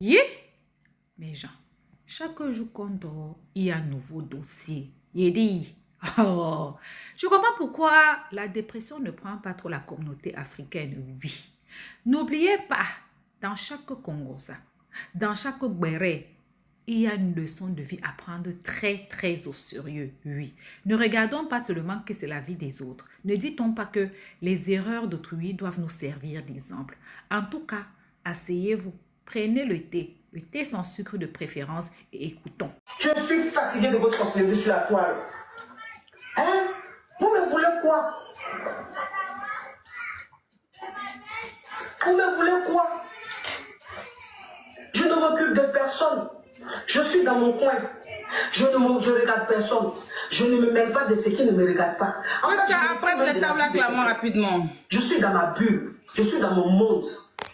Yeah, mes gens, chaque jour qu'on dort, il y a un nouveau dossier. Il dit, oh, je comprends pourquoi la dépression ne prend pas trop la communauté africaine, oui. N'oubliez pas, dans chaque Congosa, dans chaque Béré, il y a une leçon de vie à prendre très au sérieux, oui. Ne regardons pas seulement que c'est la vie des autres. Ne dit-on pas que les erreurs d'autrui doivent nous servir d'exemple. En tout cas, asseyez-vous, prenez le thé sans sucre de préférence et écoutons. Je suis fatigué de votre sorcellerie sur la toile. Hein? Vous me voulez quoi? Vous me voulez quoi? Je ne m'occupe de personne. Je suis dans mon coin. Je regarde personne. Je ne me mêle pas de ce qui ne me regarde pas. En fait, après les tables clairement rapidement. Je suis dans ma bulle. Je suis dans mon monde.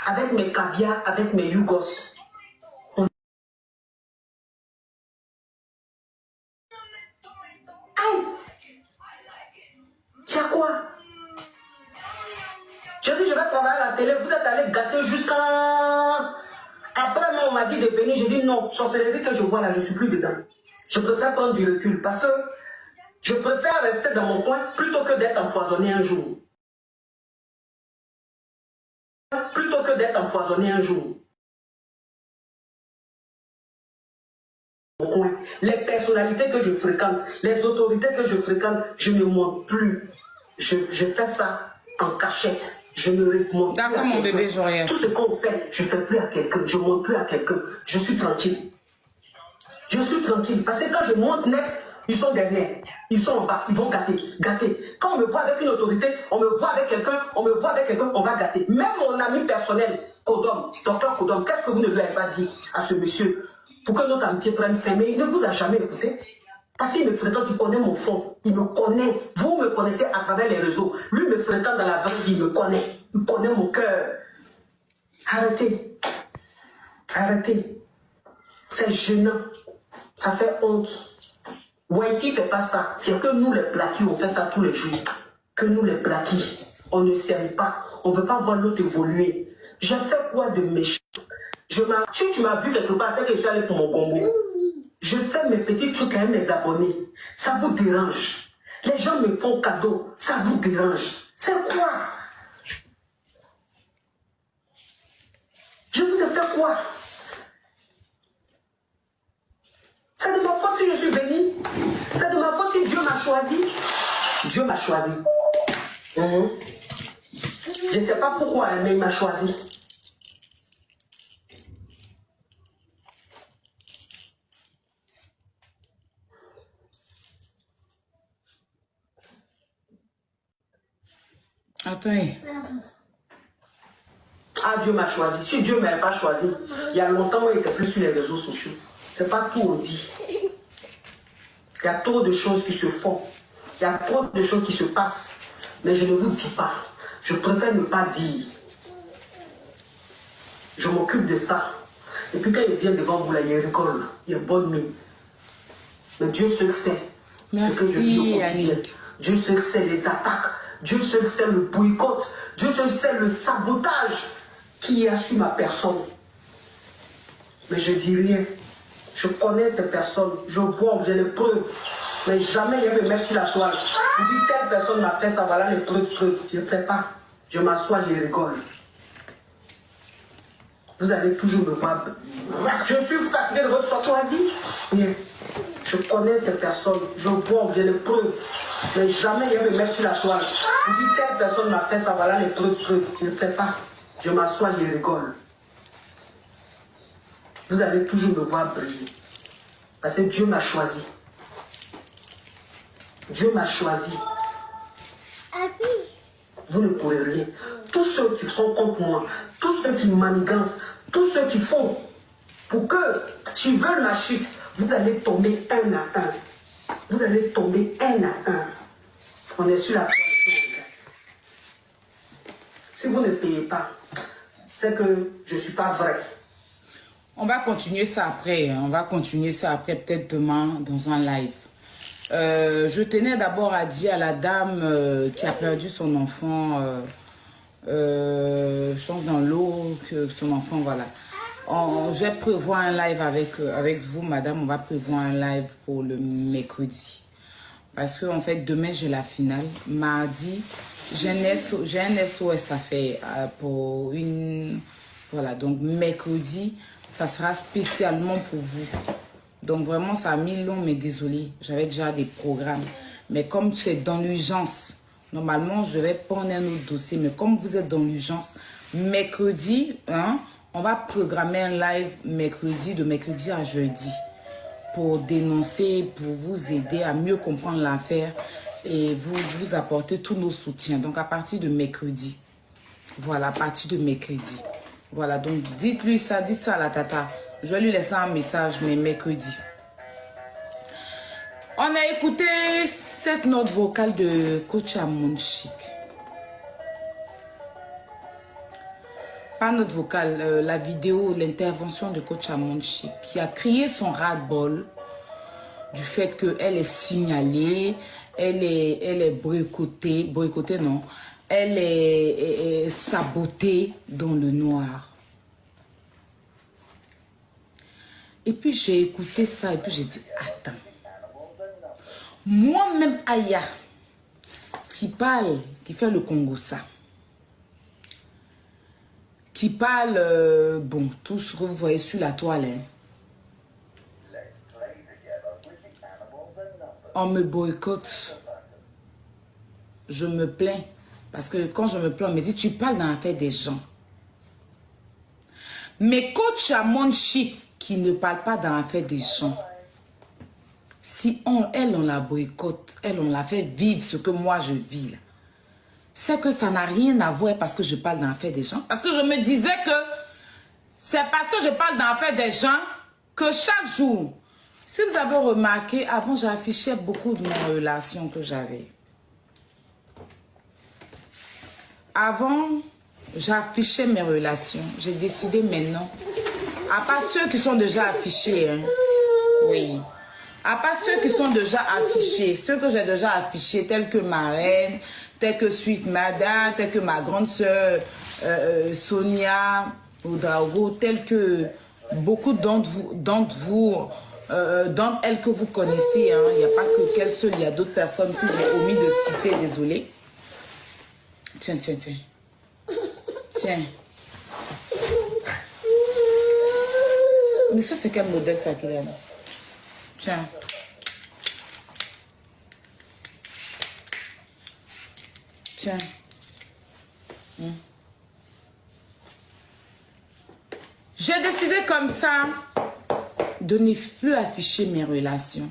Avec mes caviars, avec mes yougos. Aïe! Tiens quoi? Je dis je vais travailler à la télé. Vous êtes allé gâter jusqu'à... Après, on m'a dit de venir, je dis non, sorcellerie que je vois là, je ne suis plus dedans. Je préfère prendre du recul parce que je préfère rester dans mon coin plutôt que d'être empoisonné un jour. Plutôt que d'être empoisonné un jour. Mon coin. Les personnalités que je fréquente, les autorités que je fréquente, je ne montre plus. Je fais ça en cachette. Je ne montre plus. D'accord, mon bébé, je regarde. Tout ce qu'on fait, je ne fais plus à quelqu'un. Je ne montre plus à quelqu'un. Je suis tranquille. Je suis tranquille. Parce que quand je monte net, ils sont derrière. Ils sont en bas. Ils vont gâter. Gâter. Quand on me voit avec une autorité, on me voit avec quelqu'un, on va gâter. Même mon ami personnel, Kodom, docteur Kodom, qu'est-ce que vous ne lui avez pas dit à ce monsieur pour que notre amitié prenne fin? Mais il ne vous a jamais écouté. Parce qu'il me fréquente, il connaît mon fond. Il me connaît. Vous me connaissez à travers les réseaux. Lui me fréquente dans la vraie vie, il me connaît. Il connaît mon cœur. Arrêtez. Arrêtez. C'est gênant. Ça fait honte. Waiti ne fait pas ça. C'est que nous, les plaquis, on fait ça tous les jours. Que nous, les plaquis, on ne s'aime pas. On ne veut pas voir l'autre évoluer. J'ai fait quoi de méchant? Si tu m'as vu quelque part, c'est que je suis allé pour mon combo. Je fais mes petits trucs avec mes abonnés. Ça vous dérange. Les gens me font cadeau. Ça vous dérange. C'est quoi? Je vous ai fait quoi? C'est de ma faute si je suis béni. C'est de ma faute si Dieu m'a choisi. Dieu m'a choisi. Je ne sais pas pourquoi, mais il m'a choisi. Attends. Ah, Dieu m'a choisi. Si Dieu ne m'avait pas choisi, il y a longtemps, moi, il n'était plus sur les réseaux sociaux. C'est pas tout on dit. Il y a trop de choses qui se font. Il y a trop de choses qui se passent. Mais je ne vous dis pas. Je préfère ne pas dire. Je m'occupe de ça. Et puis quand il vient devant vous, là, il rigole. Il est bonne mine. Mais Dieu seul sait ce que je vis au quotidien. Dieu seul sait les attaques. Dieu seul sait le boycott. Dieu seul sait le sabotage qui est sur ma personne. Mais je dis rien. Je connais ces personnes. Je vois, j'ai les preuves. Mais jamais il me mettre sur la toile. Je dis telle personne m'a fait ça, voilà les preuves. Je ne fais pas. Je m'assois, je rigole. Vous allez toujours me voir. Je suis fatigué de votre choisi. Je connais ces personnes. Je vois, j'ai les preuves. Mais jamais il me mettre sur la toile. Je dis telle personne m'a fait ça, voilà les preuves. Je ne fais pas. Je m'assois, je rigole. Vous allez toujours me voir briller. Parce que Dieu m'a choisi. Dieu m'a choisi. Vous ne pourrez rien. Tous ceux qui sont contre moi, tous ceux qui manigancent, tous ceux qui font pour que tu veux ma chute, vous allez tomber un à un. Vous allez tomber un à un. On est sur la toile. Si vous ne payez pas, c'est que je ne suis pas vrai. On va continuer ça après. On va continuer ça après, peut-être demain, dans un live. Je tenais d'abord à dire à la dame qui a perdu son enfant, je pense dans l'eau, que son enfant, voilà. Je vais prévoir un live avec vous, madame. On va prévoir un live pour le mercredi. Parce que, en fait, demain, j'ai la finale. Mardi, j'ai un SOS à faire pour une... Voilà, donc mercredi, ça sera spécialement pour vous. Donc, vraiment, ça a mis long, mais désolé. J'avais déjà des programmes. Mais comme c'est dans l'urgence, normalement, je vais prendre un autre dossier. Mais comme vous êtes dans l'urgence, mercredi, hein, on va programmer un live mercredi, de mercredi à jeudi, pour dénoncer, pour vous aider à mieux comprendre l'affaire et vous apporter tous nos soutiens. Donc, à partir de mercredi. Voilà, à partir de mercredi. Voilà, donc dites-lui ça, dites ça à la tata. Je vais lui laisser un message, mais mercredi. On a écouté cette note vocale de Coach Amonchik. Pas notre vocale, la vidéo, l'intervention de Coach Amonchik, qui a crié son ras-le-bol du fait qu'elle est signalée, elle est boycottée non, elle est sabotée dans le noir. Et puis j'ai écouté ça et puis j'ai dit, attends, moi-même Aya, qui parle, qui fait le Congo ça, qui parle, bon, tout ce que vous voyez sur la toile, hein. On me boycotte. Je me plains. Parce que quand je me plains, on me dit, tu parles dans l'affaire des gens. Mais Coach Amonchik, qui ne parle pas dans l'affaire des gens, si on la boycotte, on la fait vivre ce que moi je vis là, c'est que ça n'a rien à voir parce que je parle dans l'affaire des gens. Parce que je me disais que c'est parce que je parle dans l'affaire des gens que chaque jour, si vous avez remarqué, avant j'affichais beaucoup de mes relations que j'avais. Avant, j'affichais mes relations. J'ai décidé maintenant, à part ceux qui sont déjà affichés, hein, oui, à part ceux qui sont déjà affichés, ceux que j'ai déjà affichés, tels que ma reine, tels que Sweet Mada, tels que ma grande soeur Sonia Oudraogo, tels que beaucoup d'entre elles que vous connaissez, hein, il n'y a pas que qu'elle seule, il y a d'autres personnes, si j'ai omis de citer, désolé. Tiens, tiens, tiens. Tiens. Mais ça, c'est quel modèle ça qu'il a là? Tiens. Tiens. J'ai décidé comme ça de ne plus afficher mes relations.